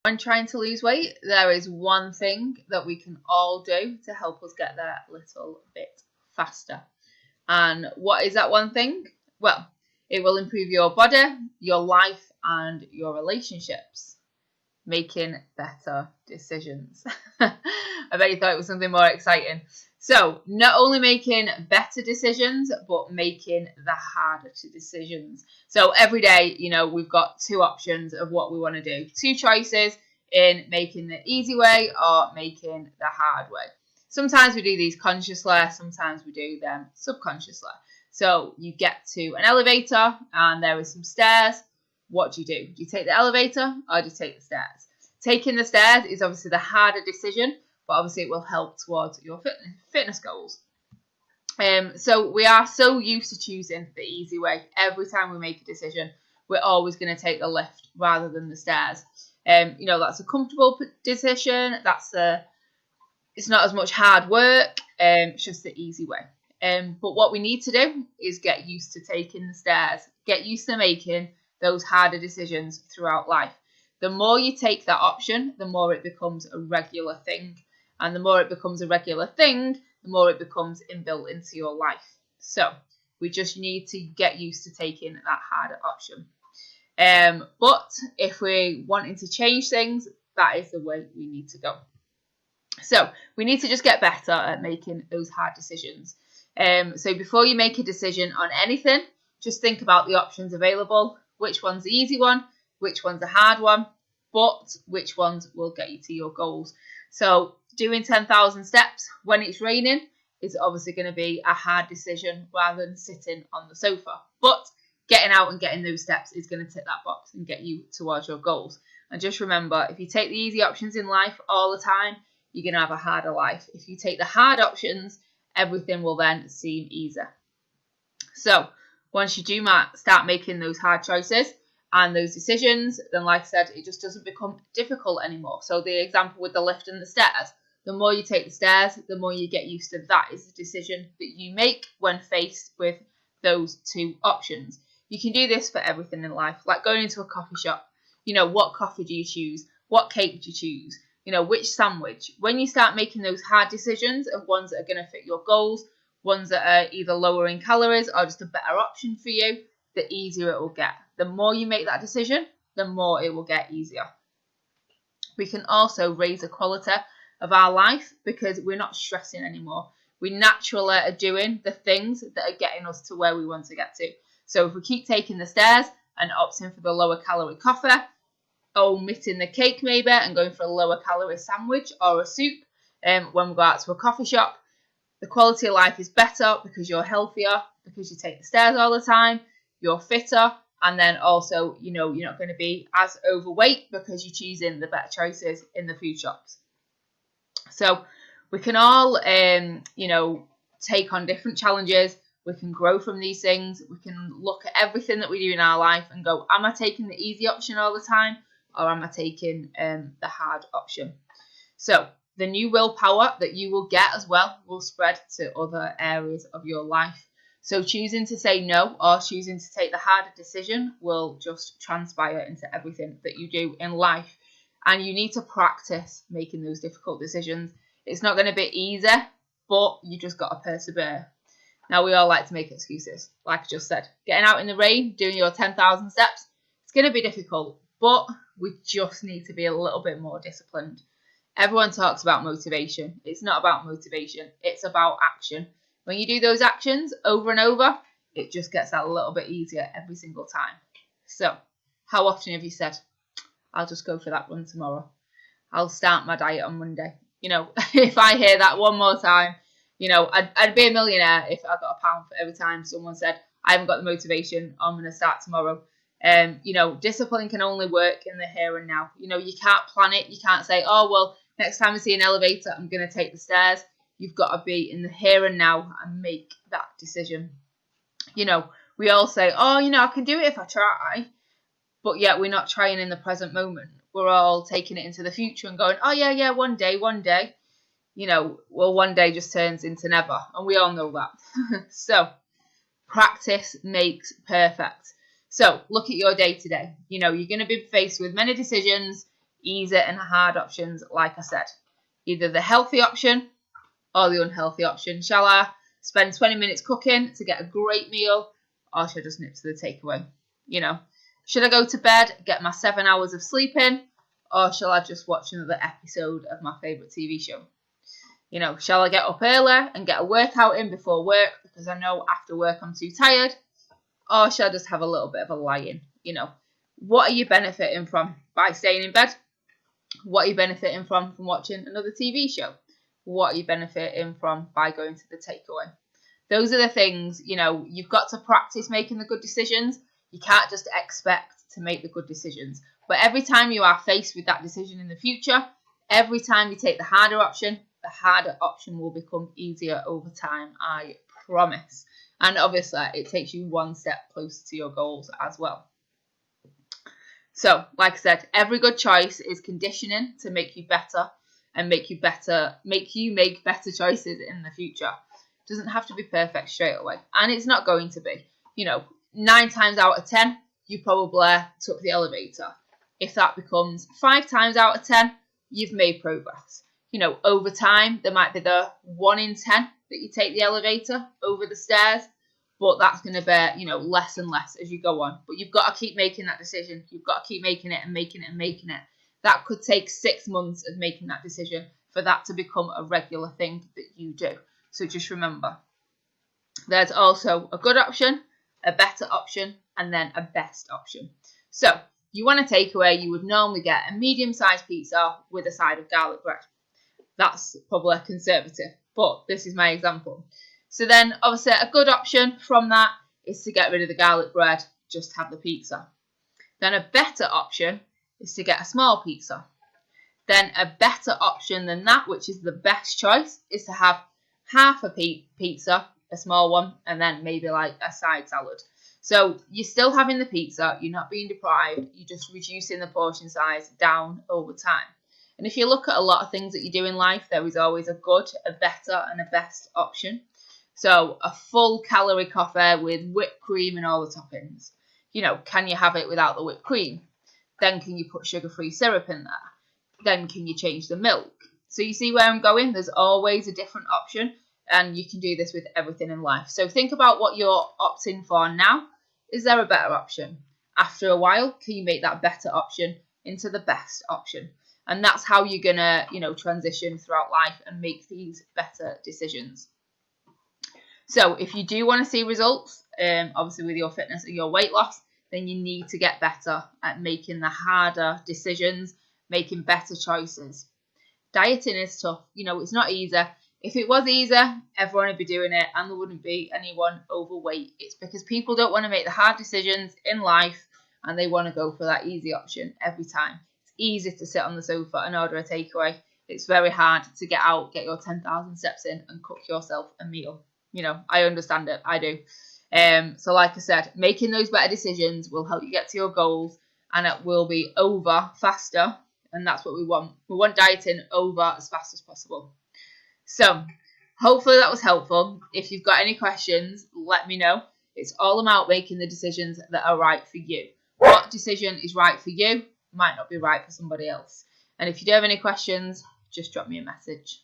When trying to lose weight, there is one thing that we can all do to help us get there a little bit faster. And what is that one thing? Well, it will improve your body, your life, and your relationships. Making better decisions. I bet you thought it was something more exciting. So, not only making better decisions, but making the harder decisions. So, every day, we've got two options of what we want to do. Two choices in making the easy way or making the hard way. Sometimes we do these consciously, sometimes we do them subconsciously. So, you get to an elevator and there is some stairs. What do? Do you take the elevator or do you take the stairs? Taking the stairs is obviously the harder decision, but obviously it will help towards your fitness goals. So we are so used to choosing the easy way. Every time we make a decision, we're always going to take the lift rather than the stairs. That's a comfortable decision. It's not as much hard work. It's just the easy way. But what we need to do is get used to taking the stairs. Get used to making those harder decisions throughout life. The more you take that option, the more it becomes a regular thing. And the more it becomes a regular thing, the more it becomes inbuilt into your life. So we just need to get used to taking that harder option. But if we're wanting to change things, that is the way we need to go. So we need to just get better at making those hard decisions. So before you make a decision on anything, just think about the options available. Which one's the easy one? Which one's a hard one? But which ones will get you to your goals? So doing 10,000 steps when it's raining is obviously going to be a hard decision rather than sitting on the sofa. But getting out and getting those steps is going to tick that box and get you towards your goals. And just remember, if you take the easy options in life all the time, you're going to have a harder life. If you take the hard options, everything will then seem easier. So once you do start making those hard choices and those decisions, then like I said, it just doesn't become difficult anymore. So the example with the lift and the stairs, the more you take the stairs, the more you get used to that is the decision that you make when faced with those two options. You can do this for everything in life, like going into a coffee shop. What coffee do you choose? What cake do you choose? Which sandwich? When you start making those hard decisions of ones that are going to fit your goals, ones that are either lower in calories or just a better option for you, the easier it will get. The more you make that decision, the more it will get easier. We can also raise the quality of our life because we're not stressing anymore. We naturally are doing the things that are getting us to where we want to get to. So if we keep taking the stairs and opting for the lower calorie coffee, omitting the cake maybe and going for a lower calorie sandwich or a soup, when we go out to a coffee shop, the quality of life is better because you're healthier, because you take the stairs all the time, you're fitter, and then also, you're not going to be as overweight because you're choosing the better choices in the food shops. So we can all, take on different challenges. We can grow from these things. We can look at everything that we do in our life and go, am I taking the easy option all the time? Or am I taking the hard option? So the new willpower that you will get as well will spread to other areas of your life. So choosing to say no or choosing to take the harder decision will just transpire into everything that you do in life. And you need to practice making those difficult decisions. It's not going to be easy, but you just got to persevere. Now, we all like to make excuses, like I just said. Getting out in the rain, doing your 10,000 steps, it's going to be difficult, but we just need to be a little bit more disciplined. Everyone talks about motivation. It's not about motivation. It's about action. When you do those actions over and over, it just gets that a little bit easier every single time. So, how often have you said, I'll just go for that run tomorrow. I'll start my diet on Monday. If I hear that one more time, I'd be a millionaire if I got £1 for every time someone said, I haven't got the motivation, I'm going to start tomorrow. Discipline can only work in the here and now. You can't plan it. You can't say, oh, well, next time I see an elevator, I'm going to take the stairs. You've got to be in the here and now and make that decision. We all say, oh, I can do it if I try. But yet we're not trying in the present moment. We're all taking it into the future and going, oh, yeah, one day. One day just turns into never. And we all know that. So practice makes perfect. So look at your day today. You're going to be faced with many decisions. Easy and hard options, like I said. Either the healthy option or the unhealthy option. Shall I spend 20 minutes cooking to get a great meal, or should I just nip to the takeaway? You know, should I go to bed, get my 7 hours of sleep in, or shall I just watch another episode of my favourite TV show? You know, shall I get up early and get a workout in before work because I know after work I'm too tired, or shall I just have a little bit of a lie-in? You know, what are you benefiting from by staying in bed? What are you benefiting from watching another TV show? What are you benefiting from by going to the takeaway? Those are the things, you know, you've got to practice making the good decisions. You can't just expect to make the good decisions. But every time you are faced with that decision in the future, every time you take the harder option will become easier over time, I promise. And obviously, it takes you one step closer to your goals as well. So, like I said, every good choice is conditioning to make you better and make you make better choices in the future. It doesn't have to be perfect straight away. And it's not going to be. You know, 9 times out of 10, you probably took the elevator. If that becomes 5 times out of 10, you've made progress. You know, over time, there might be the 1 in 10 that you take the elevator over the stairs, but that's going to be, you know, less and less as you go on. But you've got to keep making that decision. You've got to keep making it and making it and making it. That could take 6 months of making that decision for that to become a regular thing that you do. So just remember, there's also a good option, a better option, and then a best option. So you want a takeaway, you would normally get a medium-sized pizza with a side of garlic bread. That's probably conservative, but this is my example. So then, obviously, a good option from that is to get rid of the garlic bread, just have the pizza. Then a better option is to get a small pizza. Then a better option than that, which is the best choice, is to have half a pizza, a small one, and then maybe like a side salad. So you're still having the pizza, you're not being deprived, you're just reducing the portion size down over time. And if you look at a lot of things that you do in life, there is always a good, a better, and a best option. So a full calorie coffee with whipped cream and all the toppings. You know, can you have it without the whipped cream? Then can you put sugar-free syrup in there? Then can you change the milk? So you see where I'm going? There's always a different option, and you can do this with everything in life. So think about what you're opting for now. Is there a better option? After a while, can you make that better option into the best option? And that's how you're going to, you know, transition throughout life and make these better decisions. So if you do want to see results, obviously with your fitness and your weight loss, then you need to get better at making the harder decisions, making better choices. Dieting is tough. You know, it's not easy. If it was easy, everyone would be doing it and there wouldn't be anyone overweight. It's because people don't want to make the hard decisions in life and they want to go for that easy option every time. It's easy to sit on the sofa and order a takeaway. It's very hard to get out, get your 10,000 steps in and cook yourself a meal. You know, I understand it. I do. So like I said, making those better decisions will help you get to your goals and it will be over faster. And that's what we want. We want dieting over as fast as possible. So hopefully that was helpful. If you've got any questions, let me know. It's all about making the decisions that are right for you. What decision is right for you might not be right for somebody else. And if you do have any questions, just drop me a message.